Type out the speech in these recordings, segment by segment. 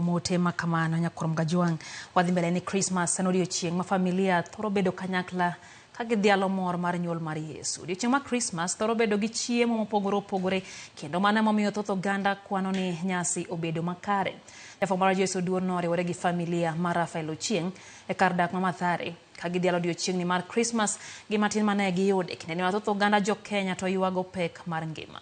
Mote makamano nyakurom gajuang wadhi mbele ni Christmas en odiochieng' ma familia thoro bedo kanyakla ka gidhialo mor mar nyuol mar Yesu. Odiochieng' ma Christmas thoro bedo gi chiemo mopogore opogore kendo mano momiyo thoth oganda kwano ni nyasi obedo makare. Jafwambo mar Jesu Oduor noriwore gi familia mar Rafael Ochieng' e kar dak ma Mathare ka gidhialo odiochieng' ni mar Christmas gi matin mane giyude kinde ni thoth oganda jo Kenya to yuago pek mar ngima.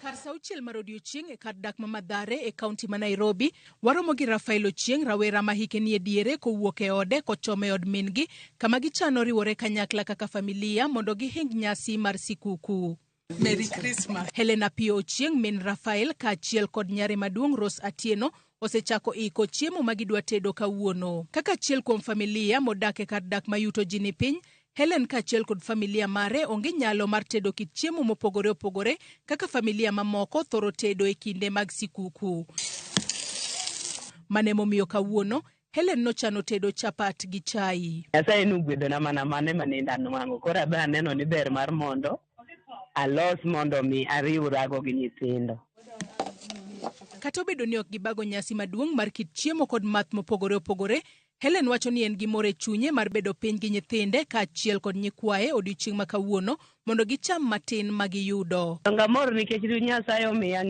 Kar sa auchiel mar odiochieng' e kar dak ma Mathare e kaunti ma Nairobi, waromo gi Rafael Ochieng', rawera ma hike ni e diere kowuok e ode kochomo e od min-gi kama gichano riwore kanyakla kaka familia mondo gihing nyasi mar sikuku. Merry Christmas. Helena Pio Ochieng', min Rafael kaachiel kod nyare maduong' Rose Atieno osechako iko chiemo ma gidwa tedo kawuono. Kaka achiel kuom familia modak e kar dak ma yuto ji ni piny, Helen kaachiel kod familia mare onge nyalo mar tedo kit chiemo mopogore opogore kaka familia mamoko thoro tedo e kinde mag sikuku. Mane momiyo kawuono Helen nochano tedo chapat gi chai. Nyasaye nogwedo na mana mane maninda nwango koro abe aneno ni ber mar mondo alos mondo mi ariwrago gi nyithindo. Kata obedo ni ok gibago nyasi maduong' mar kit chiemo kod math mopogore opogore, Helen wacho ni en gi mor e chunye mar bedo piny gi nyithinde kaachiel kod nyikwaye odiochieng' ma kawuono mondo gicham matin ma giyudo. Ngamor nikech Nyasaye omiya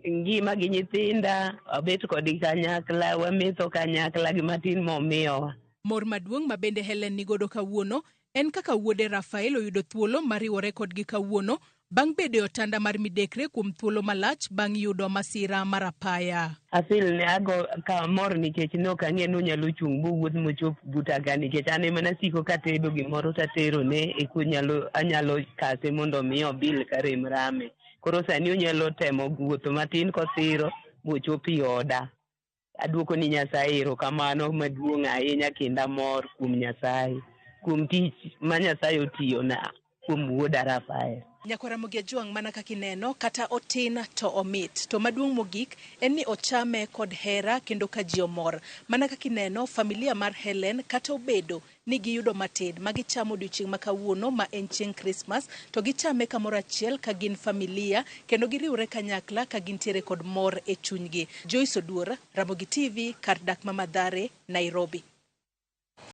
ngima gi nyithinda, abet kod kanyakla, wametho kanyakla gi matin momiyowa. Mor maduong' ma bende Helen nigodo kawuono en kaka wuode Rafael oyudo thuolo mar riwore kodgi kawuono bang' bedo e otanda mar midekre kuom thuolo malach bang' yudo masira mar apaya. Asil ne ago ka mor nikech nok ang'e ni onyalo chung' bowuoth mochop buta ga nikech an ema nasiko katedo gimoro tatero ne anyalo kase mondo mi obil karem rame. Koro sani onyalo temo wuotho matin kosiro mochop i oda. Aduoko ni Nyasaye erokamano maduong' ahinya kendo amor kuom Nyasaye, kuom tich ma Nyasaye otiyo na kuom wuoda Rafael. Nyakwara Gajuang mana kaka ineno kata otin to omit. To maduong' mogik en ni ochame kod hera kendo ka ji omor. Mana kaka ineno familia mar Helen kata obedo ni giyudo matin ma gichamo odiochieng' ma kawuono ma en chieng' Christmas to gichame kamoro achiel ka gin familia kendo giriwre kanyakla ka gintiere kod mor e chunygi. Joyce Oduor, Ramogi TV, kar dak ma Mathare, Nairobi.